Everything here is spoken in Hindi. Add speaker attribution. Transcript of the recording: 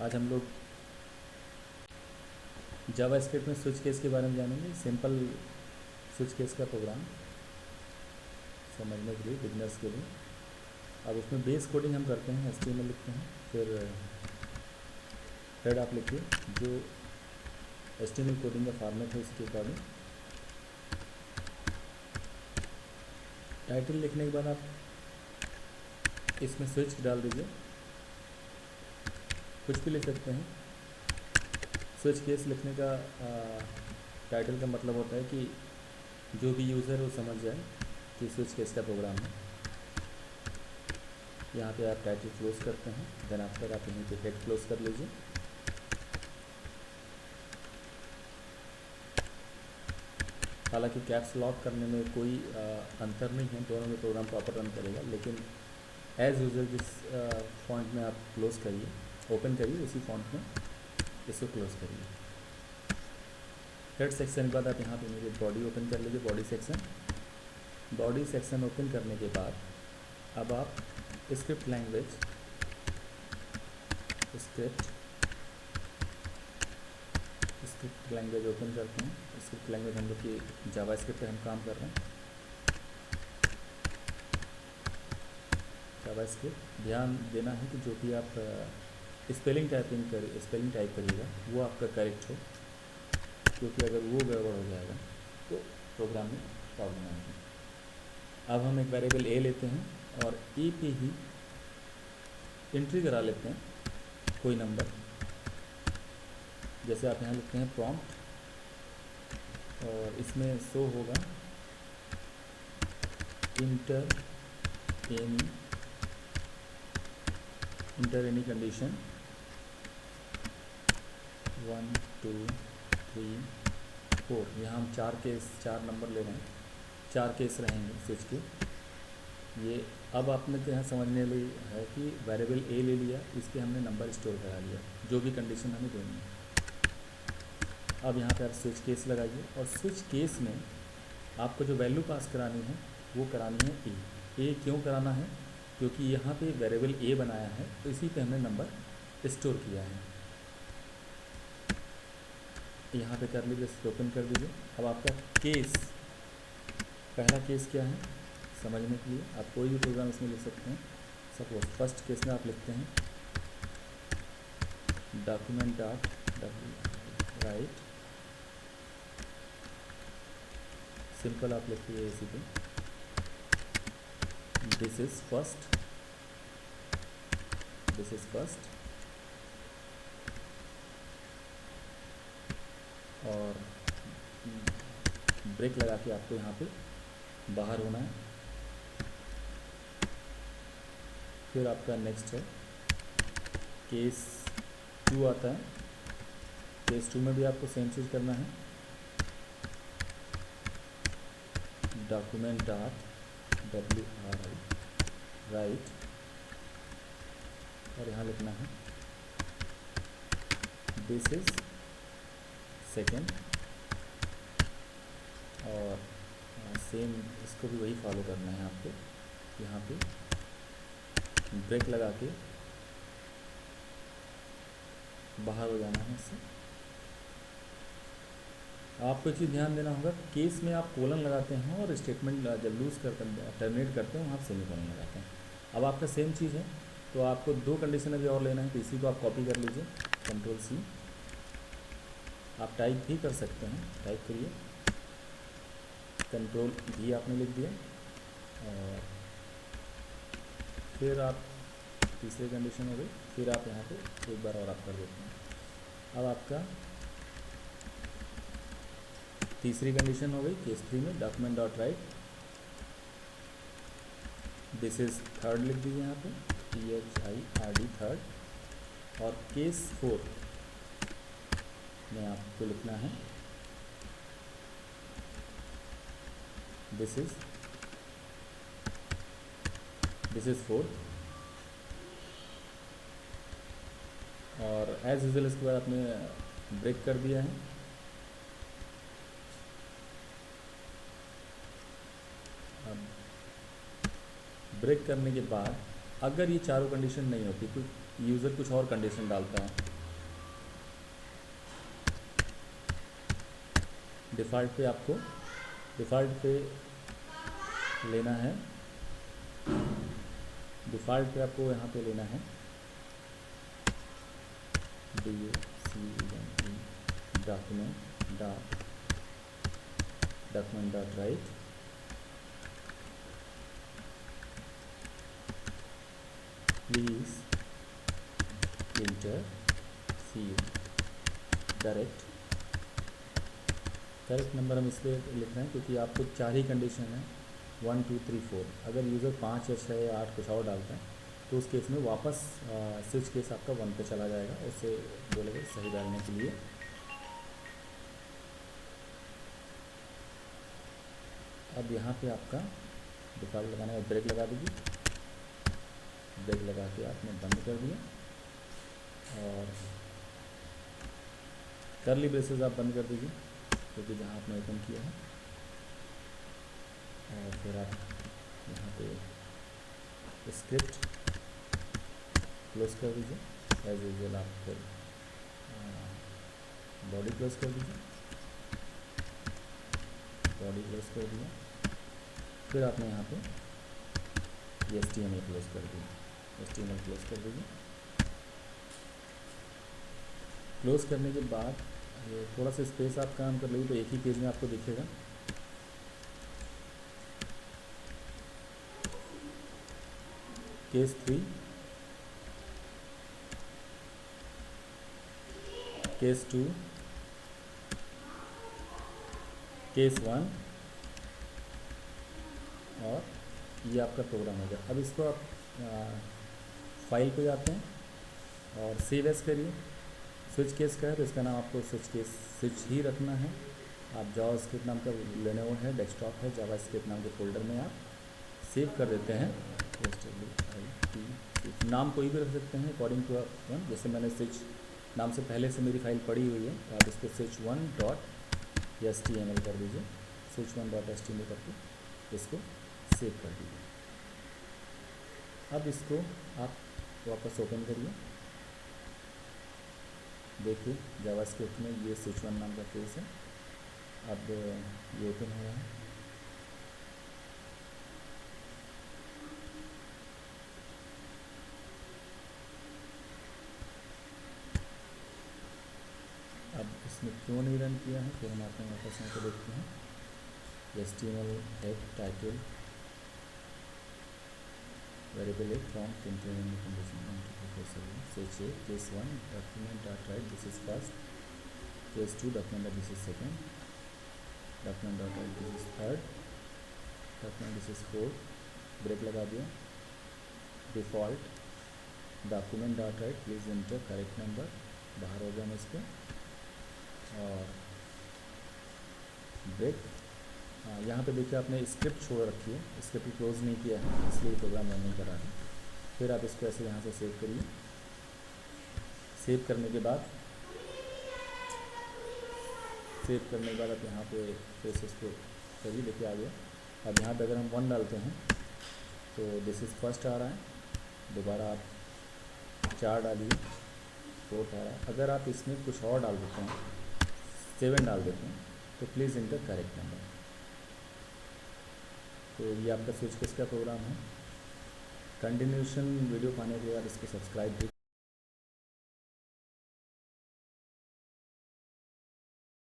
Speaker 1: आज हम लोग जावास्क्रिप्ट में स्विच केस के बारे में जानेंगे। सिंपल स्विच केस का प्रोग्राम समझने के लिए, बिगनर्स के लिए। अब उसमें बेस कोडिंग हम करते हैं, HTML लिखते हैं, फिर हेड आप लिखिए जो HTML कोडिंग का फॉर्मेट है उसके अकॉर्डिंग। टाइटल लिखने के बाद आप इसमें स्विच डाल दीजिए, कुछ भी लिख सकते हैं। स्विच केस लिखने का टाइटल का मतलब होता है कि जो भी यूज़र वो समझ जाए कि स्विच केस का प्रोग्राम है। यहाँ पे आप टाइटल क्लोज करते हैं, देन आफ्टर आप यहीं पे हेड क्लोज कर लीजिए। हालांकि कैप्स लॉक करने में कोई अंतर नहीं है, दोनों में प्रोग्राम प्रॉपर रन करेगा, लेकिन एज़ यूजर जिस फॉन्ट में आप क्लोज करिए, ओपन करिए, उसी फॉन्ट में इसको क्लोज करिए। हेड सेक्शन के बाद आप यहाँ पे मेरे बॉडी ओपन कर लीजिए, बॉडी सेक्शन ओपन करने के बाद अब आप स्क्रिप्ट लैंग्वेज ओपन करते हैं। स्क्रिप्ट लैंग्वेज हम लोग की जावास्क्रिप्ट पे हम काम कर रहे हैं। जावास्क्रिप्ट ध्यान देना है कि जो भी आप स्पेलिंग टाइप करिएगा वो आपका करेक्ट हो, क्योंकि अगर वो गड़बड़ हो जाएगा तो प्रोग्राम में प्रॉब्लम आएगी। अब हम एक वेरिएबल ए लेते हैं और ए पे ही एंट्री करा लेते हैं कोई नंबर। जैसे आप यहाँ लिखते हैं प्रॉम्प्ट, और इसमें शो होगा इंटर एनी कंडीशन 1 2 3 4। यहाँ हम चार नंबर ले रहे हैं, 4 केस रहेंगे स्विच के। ये अब आपने तो यहाँ समझने लिए है कि वेरिएबल ए ले लिया, इस पर हमने नंबर स्टोर करा लिया, जो भी कंडीशन हमें देनी है। अब यहाँ पे आप स्विच केस लगाइए, और स्विच केस में आपको जो वैल्यू पास करानी है वो करानी है ए। क्यों कराना है? क्योंकि यहाँ पे वेरिएबल ए बनाया है, तो इसी पे हमने नंबर स्टोर किया है। यहाँ पे कर लीजिए, ओपन कर दीजिए। अब आपका केस, पहला केस क्या है समझने के लिए आप कोई भी प्रोग्राम इसमें लिख सकते हैं। सपोज फर्स्ट केस में आप लिखते हैं डॉक्यूमेंट डॉट राइट, सिंपल आप लिखिए इसी पे, दिस इज फर्स्ट, और ब्रेक लगा के आपको यहाँ पे बाहर होना है। फिर आपका नेक्स्ट है केस 2 आता है। केस 2 में भी आपको सेम चीज़ करना है, डॉक्यूमेंट डॉट राइट, और यहाँ लिखना है दिस इज सेकेंड, और सेम इसको भी वही फॉलो करना है आपको। यहाँ पे ब्रेक लगा के बाहर हो जाना है इससे। आपको एक चीज़ ध्यान देना होगा, केस में आप कोलन लगाते हैं और स्टेटमेंट जब लूज करते हैं, टर्मिनेट करते हैं, वहाँ सेमीकोलन लगाते हैं। अब आपका सेम चीज़ है, तो आपको 2 कंडीशन अभी और लेना है, तो इसी को आप कॉपी कर लीजिए, Ctrl+C। आप टाइप भी कर सकते हैं, टाइप करिए, Ctrl+V आपने लिख दिया, और फिर आप तीसरी कंडीशन हो गई, फिर आप यहाँ पे एक बार और आप कर देते हैं। अब आपका तीसरी कंडीशन हो गई केस 3 में, document dot right, this is third लिख दीजिए यहाँ पे, THIRD थर्ड, और केस 4 में आपको लिखना है दिस इज फोर्थ, और एज यूजुअल इसके बाद आपने ब्रेक कर दिया है। अब ब्रेक करने के बाद अगर ये चारों कंडीशन नहीं होती, तो यूज़र कुछ और कंडीशन डालता है, डिफ़ॉल्ट पे आपको डिफ़ॉल्ट पे लेना है, डिफ़ॉल्ट पे आपको यहाँ पे लेना है DUCME document dot write please enter CU correct number हम इसलिए लिख रहे हैं क्योंकि आपको 4 ही कंडीशन है, 1 2 3 4। अगर यूज़र 5 या 6 या 8 कुछ और डालता है तो उस केस में वापस स्विच केस आपका 1 पे चला जाएगा, उससे बोलेगा सही डालने के लिए। अब यहाँ पे आपका डिफ़ॉल्ट लगाने का ब्रेक लगा दीजिए, ब्रेक लगा के आपने बंद कर दिया और करली ब्रेसेस आप बंद कर दीजिए क्योंकि जहाँ आपने ओपन किया है। और फिर आप यहाँ पे स्क्रिप्ट क्लोज कर दीजिए, एज यूजल आप फिर बॉडी क्लोज कर दीजिए, बॉडी क्लोज कर दिया। फिर आपने यहाँ पे HTML क्लोज कर दिया, HTML क्लोज कर दीजिए। क्लोज करने के बाद थोड़ा सा स्पेस आप काम कर लीजिए तो एक ही पेज में आपको दिखेगा। केस 3, केस 2, केस 1 और ये आपका प्रोग्राम हो गया। अब इसको आप फाइल पे जाते हैं और सेव एज करिए। स्विच केस का है तो इसका नाम आपको स्विच ही रखना है। आप जावास्क्रिप्ट नाम का लेनोवो है, डेस्कटॉप है, जावास्क्रिप्ट नाम के फोल्डर में आप सेव कर देते हैं। नाम कोई भी रख सकते हैं अकॉर्डिंग टू वन, जैसे मैंने स्विच नाम से पहले से मेरी फाइल पड़ी हुई है तो आप इसको switch1.html कर दीजिए, switch1.html करके इसको सेव कर दीजिए। अब इसको आप वापस ओपन करिए, देखिए जावास्क्रिप्ट में ये switch1 नाम का केस है। अब ये ओपन हो रहा है। अब इसमें क्यों नहीं रन किया है फिर हम आते हैं वापस यहाँ को देखते हैं। HTML हेड टाइटल वेरिएबल एक from containing condition switch case 1 document dot write this is first, case 2 document this is second, document dot write this is third, document this is fourth, break लगा दिया। Default document dot write please enter correct number, बाहर हो गया हम इसके और ब्रेक। यहाँ पे देखिए आपने स्क्रिप्ट छोड़ रखी है, स्क्रिप्ट क्लोज नहीं किया है इसलिए प्रोग्राम रन नहीं करा है। फिर आप इसको ऐसे यहाँ से सेव करिए। सेव करने के बाद आप यहाँ पे फिर से इसको करिए, देखिए आ गया। अब यहाँ पे अगर हम 1 डालते हैं तो दिस इज़ फर्स्ट आ रहा है, दोबारा आप 4 डालिए, 4 आ रहा है। अगर आप इसमें कुछ और डाल देते हैं, 7 डाल देते हैं तो प्लीज़ एंटर करेक्ट नंबर। तो ये आपका स्विच केस का प्रोग्राम है। कंटिन्यूशन वीडियो पाने के लिए आप इसको सब्सक्राइब भी